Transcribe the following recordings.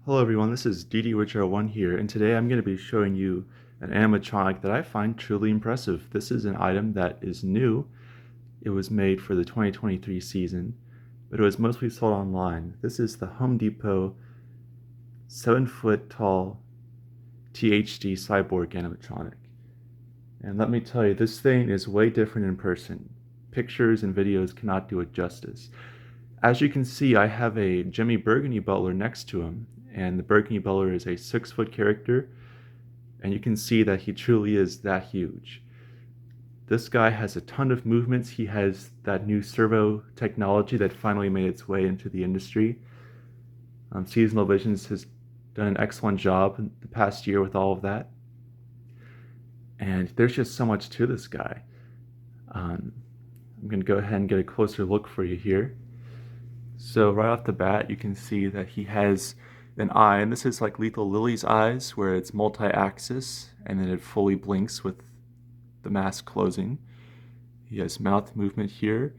Hello everyone, this is DD1 here, and today I'm going to be showing you an animatronic that I find truly impressive. This is an item that is new. It was made for the 2023 season, but it was mostly sold online. This is the Home Depot 7-foot tall THD Cyborg animatronic. And let me tell you, this thing is way different in person. Pictures and videos cannot do it justice. As you can see, I have a Jimmy Burgundy Butler next to him, and the Burgundy Butler is a 6-foot character, and you can see that he truly is that huge. This guy has a ton of movements. He has that new Servo technology that finally made its way into the industry. Seasonal Visions has done an excellent job in the past year with all of that. And there's just so much to this guy. I'm going to go ahead and get a closer look for you here. So right off the bat, you can see that he has an eye, and this is like Lethal Lily's eyes, where it's multi-axis, and then it fully blinks with the mask closing. He has mouth movement here.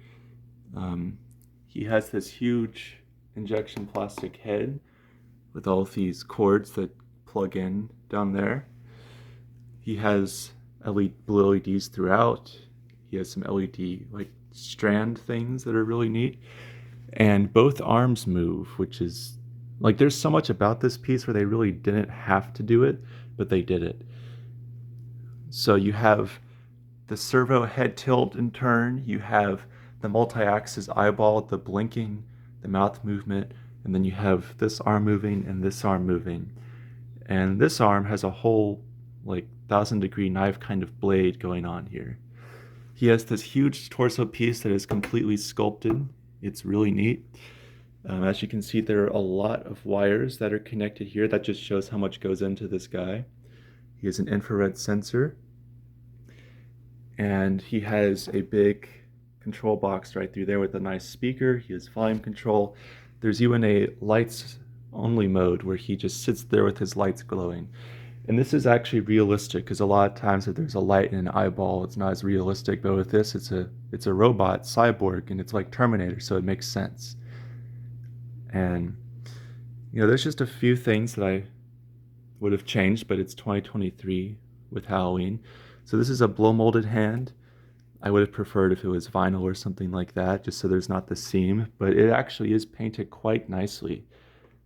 He has this huge injection plastic head with all of these cords that plug in down there. He has blue LEDs throughout. He has some LED like strand things that are really neat. And both arms move, which is like, there's so much about this piece where they really didn't have to do it, but they did it. So you have the servo head tilt and turn, you have the multi-axis eyeball, the blinking, the mouth movement, and then you have this arm moving and this arm moving. And this arm has a whole like 1,000-degree knife kind of blade going on here. He has this huge torso piece that is completely sculpted. It's really neat. As you can see, there are a lot of wires that are connected here. That just shows how much goes into this guy. He has an infrared sensor, and he has a big control box right through there with a nice speaker. He has volume control. There's even a lights only mode where he just sits there with his lights glowing. And this is actually realistic, because a lot of times if there's a light in an eyeball, it's not as realistic. But with this, it's a robot, Cyborg, and it's like Terminator, so it makes sense. And there's just a few things that I would have changed, but it's 2023 with Halloween. So this is a blow molded hand. I would have preferred if it was vinyl or something like that, just so there's not the seam. But it actually is painted quite nicely.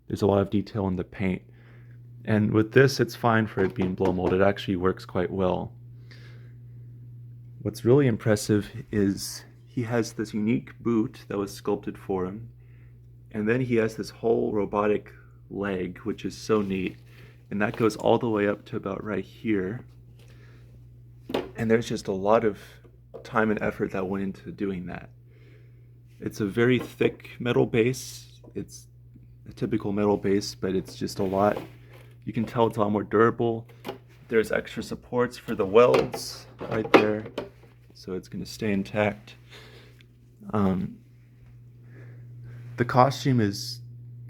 There's a lot of detail in the paint. And with this, it's fine for it being blow molded. It actually works quite well. What's really impressive is he has this unique boot that was sculpted for him. And then he has this whole robotic leg, which is so neat. And that goes all the way up to about right here. And there's just a lot of time and effort that went into doing that. It's a very thick metal base. It's a typical metal base, but it's just a lot. You can tell it's a lot more durable. There's extra supports for the welds right there, so it's going to stay intact. The costume is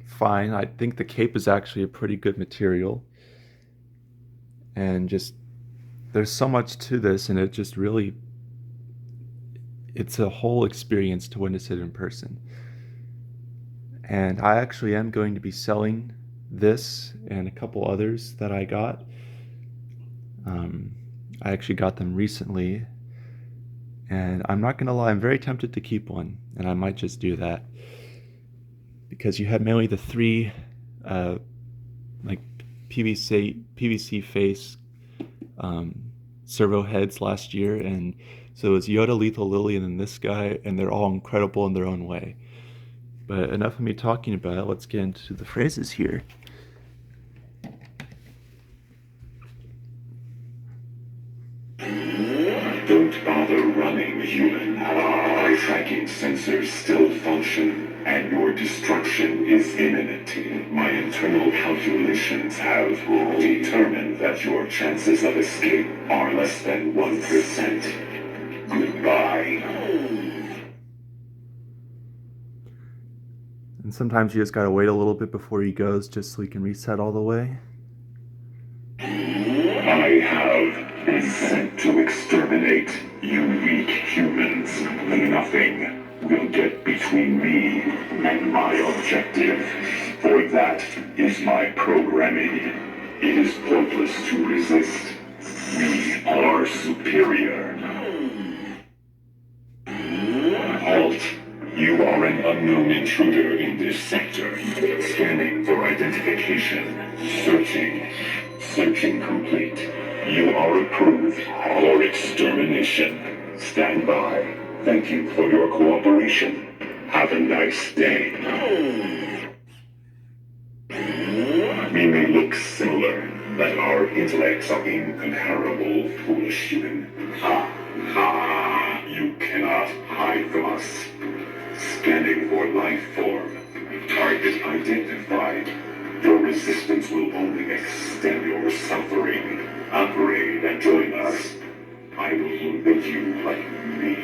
fine. I think the cape is actually a pretty good material. And just, there's so much to this, and it just really, it's a whole experience to witness it in person. And I actually am going to be selling this and a couple others that I got. I actually got them recently, and I'm not gonna lie, I'm very tempted to keep one, and I might just do that, because you had mainly the three like PVC face servo heads last year, and so it was Yoda, Lethal Lily, and then this guy, and they're all incredible in their own way. But enough of me talking about it, let's get into the phrases here. Don't bother running, human. My tracking sensors still function, and your destruction is imminent. My internal calculations have determined that your chances of escape are less than 1%. Goodbye. And sometimes you just gotta wait a little bit before he goes, just so he can reset all the way. I have been sent to exterminate you weak humans. Nothing will get between me and my objective. For that is my programming. It is pointless to resist. We are superior. Halt. You are an unknown intruder in this sector. Scanning for identification. Searching. Searching complete. You are approved for extermination. Stand by. Thank you for your cooperation. Have a nice day. We may look similar, but our intellects are incomparable, foolish human. Ha! Ha! You cannot hide from us. Scanning for life form. Target identified. Your resistance will only extend your suffering. Upgrade and join us. I will invade you like me.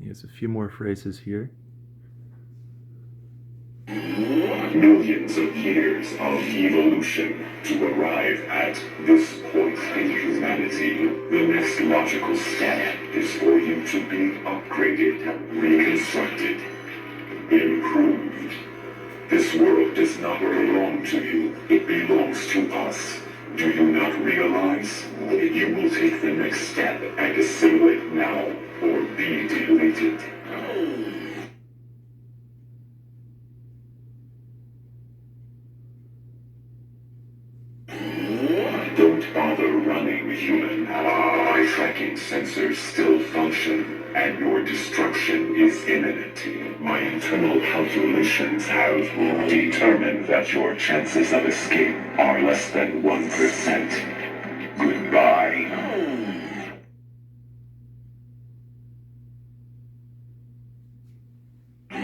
He has a few more phrases here. Millions of years of evolution to arrive at this point in humanity. The next logical step is for you to be upgraded, reconstructed, improved. This world does not belong to you. It belongs to us. Do you not realize? You will take the next step and assimilate now or be deleted. Don't bother running, human. My tracking sensors still function, and your destruction is imminent. My internal calculations have determined that your chances of escape are less than 1%. Goodbye. I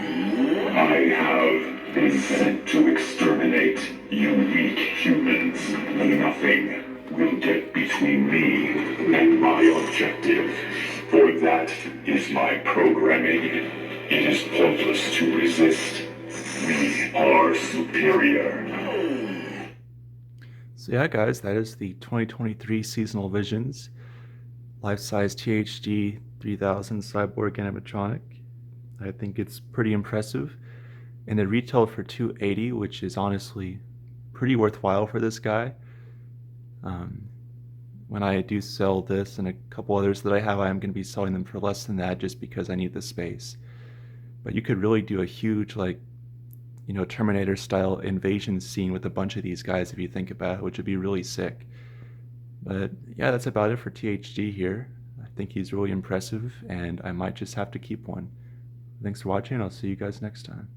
have been sent to exterminate you weak humans. Nothing will get between me and my objective. For that is my programming. It is pointless to resist. We are superior. So yeah, guys, that is the 2023 Seasonal Visions life-size THD 3000 Cyborg Animatronic. I think it's pretty impressive, and it retailed for $280, which is honestly pretty worthwhile for this guy. When I do sell this and a couple others that I have, I am going to be selling them for less than that just because I need the space. But you could really do a huge, like, Terminator style invasion scene with a bunch of these guys if you think about it, which would be really sick. But yeah, that's about it for THD here. I think he's really impressive, and I might just have to keep one. Thanks for watching, and I'll see you guys next time.